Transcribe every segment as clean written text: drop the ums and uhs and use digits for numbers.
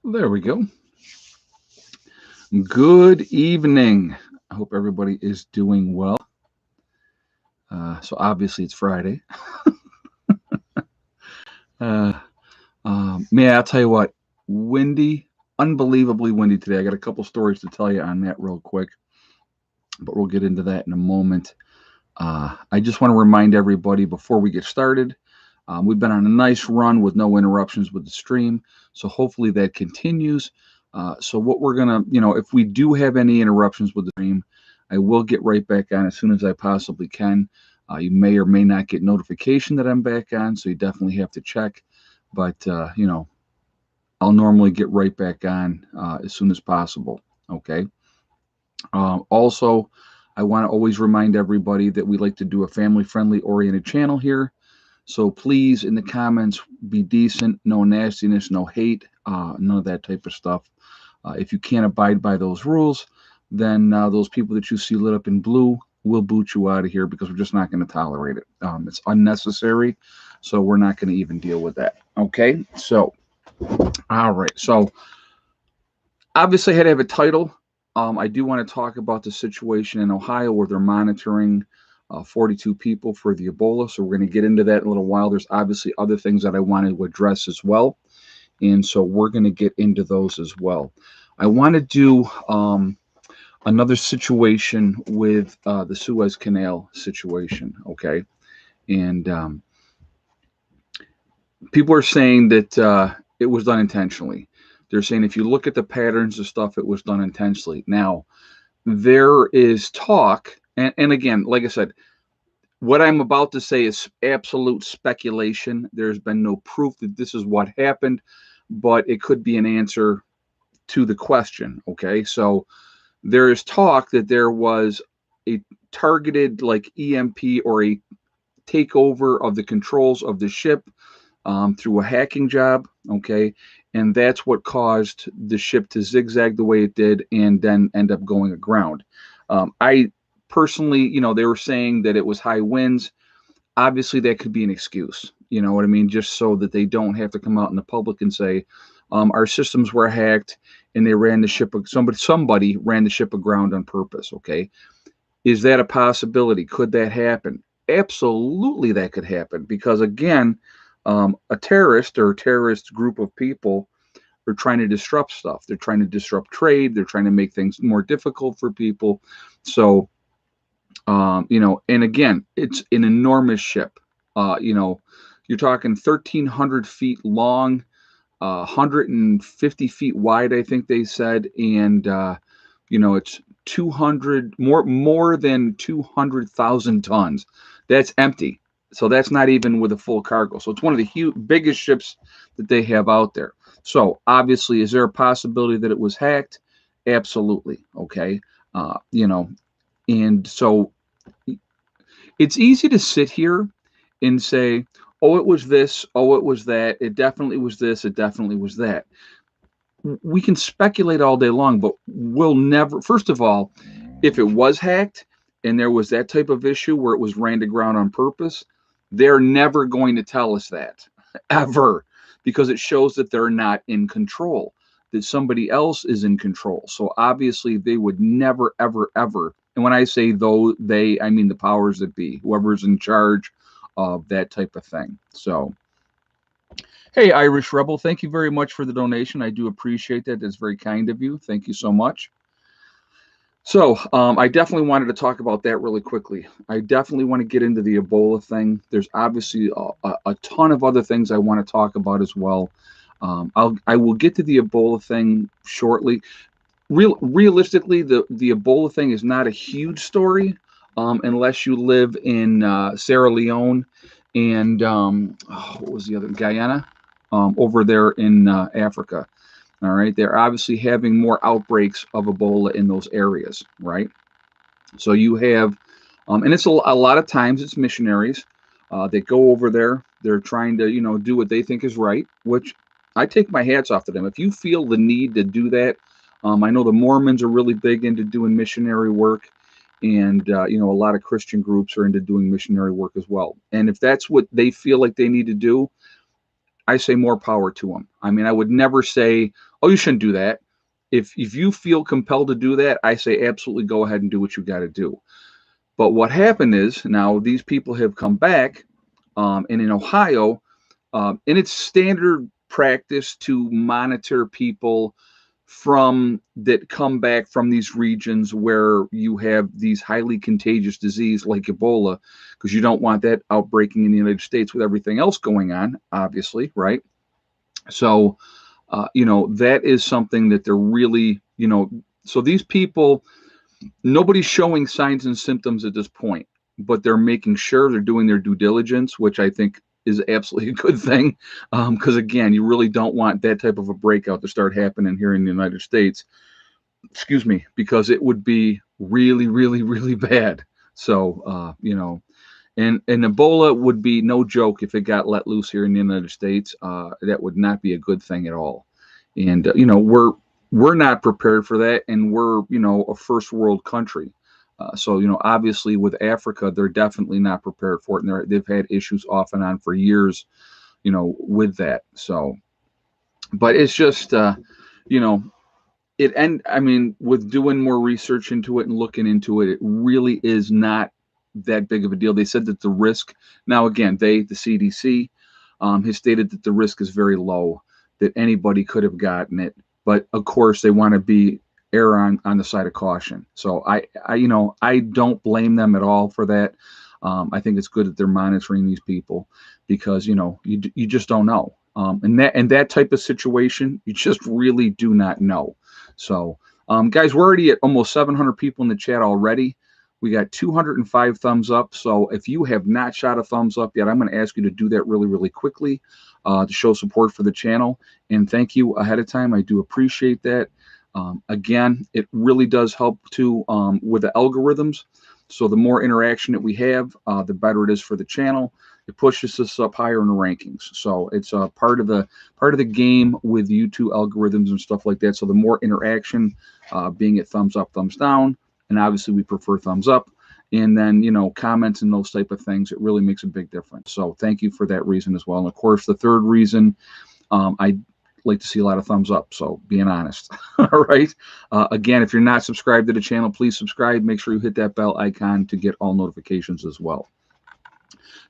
There we go. Good evening. I hope everybody is doing well. So obviously it's Friday. Uh, Man, I'll tell you what, windy, unbelievably windy today. I got a couple stories to tell you on that real quick, but we'll get into that in a moment. I just want to remind everybody before we get started, we've been on a nice run with no interruptions with the stream. So hopefully that continues. So what we're gonna, if we do have any interruptions with the stream, I will get right back on as soon as I possibly can. You may or may not get notification that I'm back on, so you definitely have to check. But I'll normally get right back on as soon as possible. Okay. Also, I want to always remind everybody that we like to do a family-friendly oriented channel here. So please, in the comments, be decent, no nastiness, no hate, none of that type of stuff. If you can't abide by those rules, then those people that you see lit up in blue will boot you out of here because we're just not going to tolerate it. It's unnecessary, so we're not going to even deal with that. Okay, so all right, so obviously I had to have a title. I do want to talk about the situation in Ohio where they're monitoring 42 people for the Ebola. So we're going to get into that in a little while. There's obviously other things that I wanted to address as well. And so we're going to get into those as well. I want to do another situation with the Suez Canal situation. Okay. And people are saying that it was done intentionally. They're saying if you look at the patterns of stuff, it was done intentionally. Now, there is talk, and again, like I said, what I'm about to say is absolute speculation. There's been no proof that this is what happened, but it could be an answer to the question. Okay, so there is talk that there was a targeted like EMP or a takeover of the controls of the ship through a hacking job. Okay, and that's what caused the ship to zigzag the way it did and then end up going aground. I personally, they were saying that it was high winds. Obviously, that could be an excuse. You know what I mean? Just so that they don't have to come out in the public and say, our systems were hacked and they ran the ship. Somebody ran the ship aground on purpose. Okay, is that a possibility? Could that happen? Absolutely, that could happen because again, a terrorist or a terrorist group of people are trying to disrupt stuff. They're trying to disrupt trade. They're trying to make things more difficult for people. So, and again, it's an enormous ship. You're talking 1,300 feet long, 150 feet wide, I think they said, and it's 200 more than 200,000 tons. That's empty. So that's not even with a full cargo. So it's one of the biggest ships that they have out there. So obviously, is there a possibility that it was hacked? Absolutely. Okay. And so it's easy to sit here and say, oh, it was this, oh, it was that, it definitely was this, it definitely was that. We can speculate all day long, but we'll never, first of all, if it was hacked and there was that type of issue where it was ran to ground on purpose, they're never going to tell us that, ever, because it shows that they're not in control, that somebody else is in control. So obviously they would never, ever, ever. And when I say though they, I mean the powers that be, whoever's in charge of that type of thing. So, hey, Irish Rebel, thank you very much for the donation. I do appreciate that. That's very kind of you. Thank you so much. So I definitely wanted to talk about that really quickly. I definitely want to get into the Ebola thing. There's obviously a ton of other things I want to talk about as well. I will get to the Ebola thing shortly. Realistically, the Ebola thing is not a huge story unless you live in Sierra Leone and what was the other Guyana over there in Africa. All right, they're obviously having more outbreaks of Ebola in those areas, right? So you have, and it's a lot of times it's missionaries that go over there. They're trying to, do what they think is right, which I take my hats off to them. If you feel the need to do that, I know the Mormons are really big into doing missionary work, and a lot of Christian groups are into doing missionary work as well. And if that's what they feel like they need to do, I say more power to them. I mean, I would never say, oh, you shouldn't do that. If you feel compelled to do that, I say absolutely go ahead and do what you got to do. But what happened is now these people have come back, and in Ohio, and it's standard practice to monitor people from that come back from these regions where you have these highly contagious disease like Ebola, because you don't want that outbreaking in the United States with everything else going on, obviously, right? So, that is something that they're really, so these people, nobody's showing signs and symptoms at this point, but they're making sure they're doing their due diligence, which I think is absolutely a good thing. Because again, you really don't want that type of a breakout to start happening here in the United States. Excuse me, because it would be really, really, really bad. So, and Ebola would be no joke if it got let loose here in the United States. That would not be a good thing at all. And we're not prepared for that, and we're a first world country. So obviously with Africa, they're definitely not prepared for it, and they've had issues off and on for years, with that. So, but it's just you know I mean, with doing more research into it and looking into it, it really is not that big of a deal. They said that the risk, now again, the CDC, has stated that the risk is very low, that anybody could have gotten it. But of course, they want to be err on the side of caution. So I don't blame them at all for that. I think it's good that they're monitoring these people because you just don't know. And that type of situation, you just really do not know. So, guys, we're already at almost 700 people in the chat already. We got 205 thumbs up. So if you have not shot a thumbs up yet, I'm going to ask you to do that really, really quickly to show support for the channel. And thank you ahead of time. I do appreciate that. Again, it really does help too with the algorithms. So the more interaction that we have, the better it is for the channel. It pushes us up higher in the rankings. So it's a part of the game with YouTube algorithms and stuff like that. So the more interaction, being it thumbs up, thumbs down, and obviously we prefer thumbs up. And then comments and those type of things, it really makes a big difference. So thank you for that reason as well. And of course, the third reason, I like to see a lot of thumbs up. So being honest. All right. Again, if you're not subscribed to the channel, please subscribe. Make sure you hit that bell icon to get all notifications as well.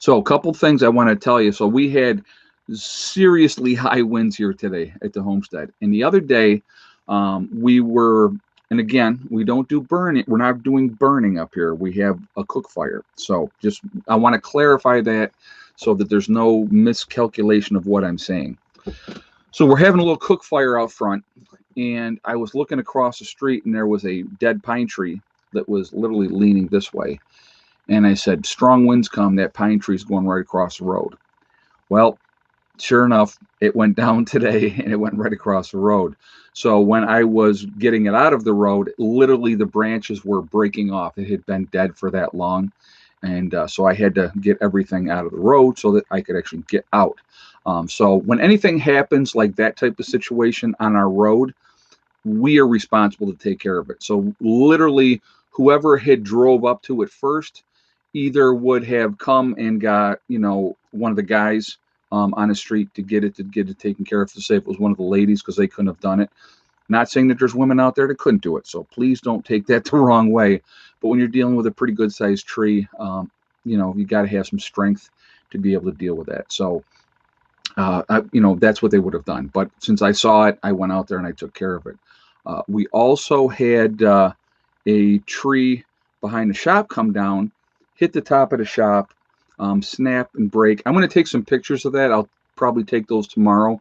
So a couple things I want to tell you. So we had seriously high winds here today at the homestead. And the other day, and again, we don't do burning. We're not doing burning up here. We have a cook fire. So I want to clarify that so that there's no miscalculation of what I'm saying. So we're having a little cook fire out front, and I was looking across the street, and there was a dead pine tree that was literally leaning this way. And I said, strong winds come, that pine tree's going right across the road. Well, sure enough, it went down today, and it went right across the road. So when I was getting it out of the road, literally the branches were breaking off. It had been dead for that long. And so I had to get everything out of the road so that I could actually get out. So when anything happens like that type of situation on our road, we are responsible to take care of it. So literally, whoever had drove up to it first either would have come and got one of the guys on the street to get it taken care of. To say if it was one of the ladies, because they couldn't have done it. Not saying that there's women out there that couldn't do it. So please don't take that the wrong way. But when you're dealing with a pretty good sized tree, you got to have some strength to be able to deal with that. So, that's what they would have done. But since I saw it, I went out there and I took care of it. We also had a tree behind the shop come down, hit the top of the shop, snap and break. I'm going to take some pictures of that. I'll probably take those tomorrow.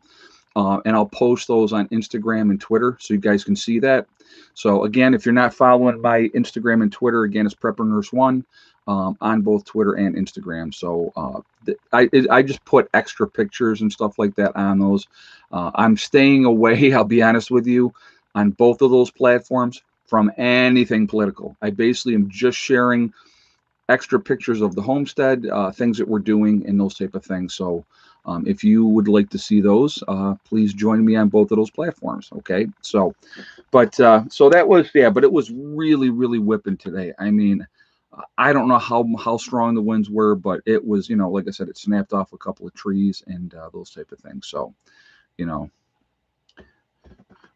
And I'll post those on Instagram and Twitter so you guys can see that. So again, if you're not following my Instagram and Twitter, again, it's Prepper Nurse 1 on both Twitter and Instagram. So I just put extra pictures and stuff like that on those. I'm staying away, I'll be honest with you, on both of those platforms from anything political. I basically am just sharing extra pictures of the homestead, things that we're doing, and those type of things. So if you would like to see those, please join me on both of those platforms. Okay. So, but so that was, but it was really, really whipping today. I mean, I don't know how strong the winds were, but it was, like I said, it snapped off a couple of trees and those type of things. So,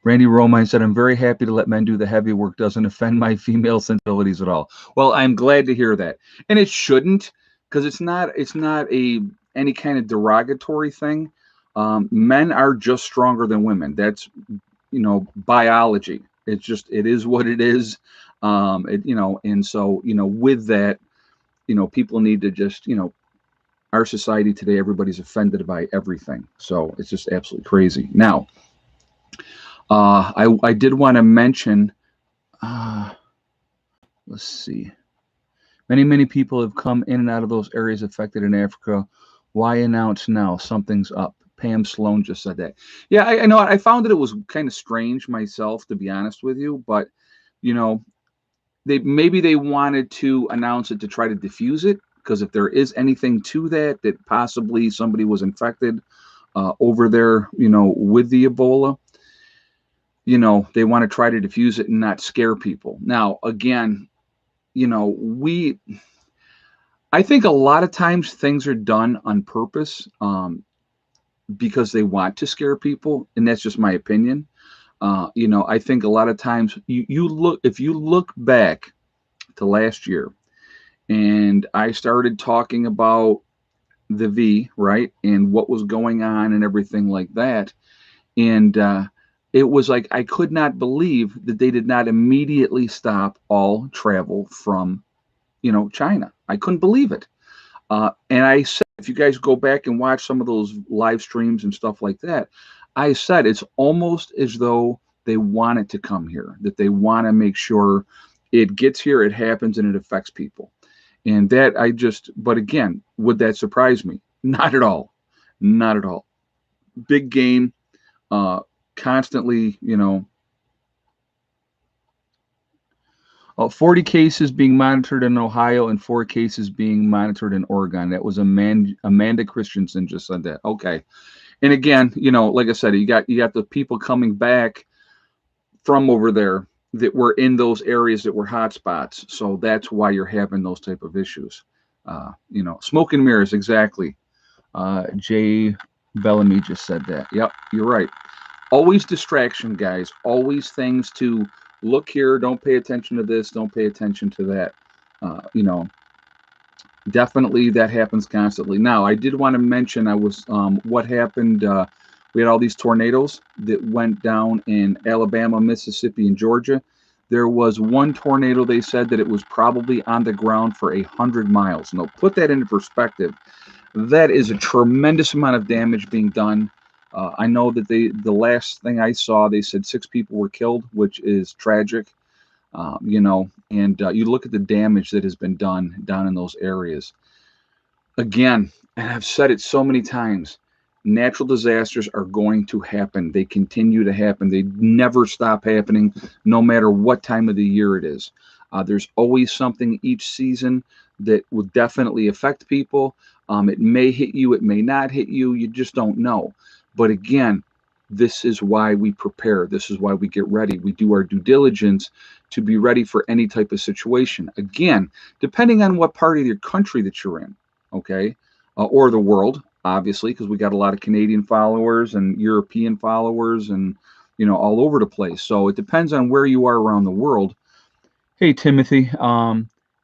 Randy Romine said, I'm very happy to let men do the heavy work. Doesn't offend my female sensibilities at all. Well, I'm glad to hear that. And it shouldn't, because it's not a any kind of derogatory thing. Men are just stronger than women. That's, biology. It's just, it is what it is. And so, with that, people need to just, our society today, everybody's offended by everything. So it's just absolutely crazy. Now, I did want to mention, uh, let's see, many people have come in and out of those areas affected in Africa. Why announce now? Something's up. Pam Sloan just said that. Yeah, I know. I found that it was kind of strange myself, to be honest with you, but you know, they wanted to announce it to try to diffuse it, because if there is anything to that possibly somebody was infected over there, with the Ebola, they want to try to diffuse it and not scare people. Now, again, we I think a lot of times things are done on purpose, because they want to scare people, and that's just my opinion. I think a lot of times you look if you look back to last year, and I started talking about the V, right, and what was going on and everything like that, and it was like I could not believe that they did not immediately stop all travel from China. I couldn't believe it. And I said, if you guys go back and watch some of those live streams and stuff like that, I said it's almost as though they want it to come here, that they want to make sure it gets here, it happens, and it affects people. And that but again, would that surprise me? Not at all. Not at all. Big game, constantly, 40 cases being monitored in Ohio and 4 cases being monitored in Oregon. That was Amanda Christensen just said that. Okay. And again, like I said, you got the people coming back from over there that were in those areas that were hot spots. So that's why you're having those type of issues. Smoke and mirrors, exactly. Jay Bellamy just said that. Yep, you're right. Always distraction, guys. Always things to look here. Don't pay attention to this. Don't pay attention to that. Definitely that happens constantly. Now, I did want to mention what happened. We had all these tornadoes that went down in Alabama, Mississippi, and Georgia. There was one tornado, they said that it was probably on the ground for 100 miles. Now, put that into perspective. That is a tremendous amount of damage being done. I know that the last thing I saw, they said 6 people were killed, which is tragic. And you look at the damage that has been done down in those areas. Again, and I've said it so many times, natural disasters are going to happen. They continue to happen. They never stop happening, no matter what time of the year it is. There's always something each season that will definitely affect people. It may hit you, it may not hit you. You just don't know. But again, this is why we prepare. This is why we get ready. We do our due diligence to be ready for any type of situation. Again, depending on what part of your country that you're in, okay, or the world, obviously, because we got a lot of Canadian followers and European followers and, all over the place. So it depends on where you are around the world. Hey, Timothy.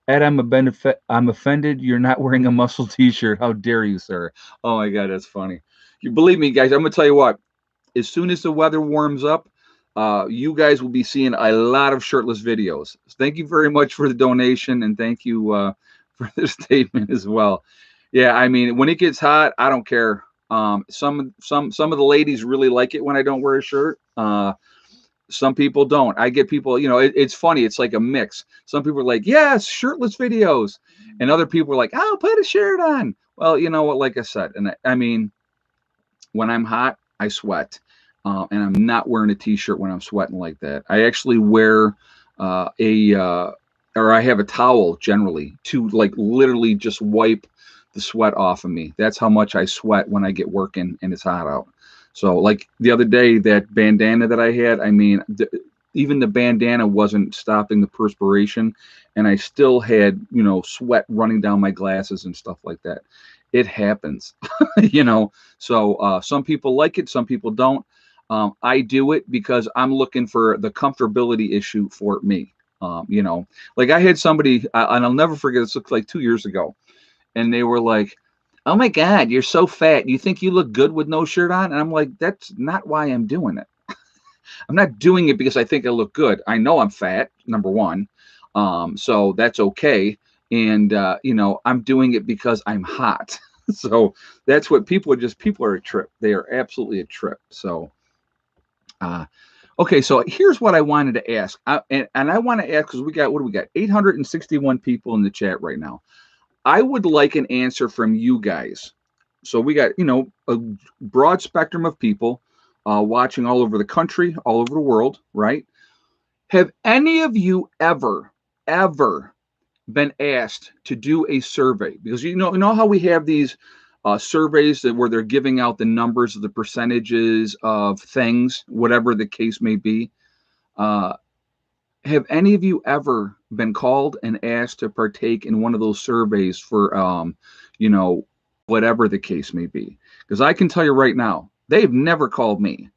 Ed, I'm offended. You're not wearing a muscle T-shirt. How dare you, sir? Oh my God, that's funny. You believe me, guys? I'm gonna tell you what. As soon as the weather warms up, you guys will be seeing a lot of shirtless videos. Thank you very much for the donation, and thank you for the statement as well. Yeah, I mean, when it gets hot, I don't care. Some of the ladies really like it when I don't wear a shirt. Some people don't. I get people, it's funny. It's like a mix. Some people are like, yes, shirtless videos. And other people are like, oh, put a shirt on. Well, you know what, like I said, and I mean, when I'm hot, I sweat. And I'm not wearing a t-shirt when I'm sweating like that. I actually wear or I have a towel generally to like literally just wipe the sweat off of me. That's how much I sweat when I get working and it's hot out. So like the other day, that bandana that I had, I mean, even the bandana wasn't stopping the perspiration, and I still had, sweat running down my glasses and stuff like that. It happens, So some people like it, some people don't. I do it because I'm looking for the comfortability issue for me. Like I had somebody, and I'll never forget. This looked like 2 years ago, and they were like, "Oh my God, you're so fat. You think you look good with no shirt on?" And I'm like, "That's not why I'm doing it. I'm not doing it because I think I look good. I know I'm fat, number one, so that's okay. And I'm doing it because I'm hot. So that's what people are a trip. They are absolutely a trip. So, uh, okay, so here's what I wanted to ask, and I want to ask because we got what do we got? 861 people in the chat right now. I would like an answer from you guys. So we got, a broad spectrum of people watching all over the country, all over the world, right? Have any of you ever been asked to do a survey? Because you know how we have these surveys where they're giving out the numbers of the percentages of things, whatever the case may be. Uh, have any of you ever been called and asked to partake in one of those surveys for, you know, whatever the case may be? Because I can tell you right now, they've never called me.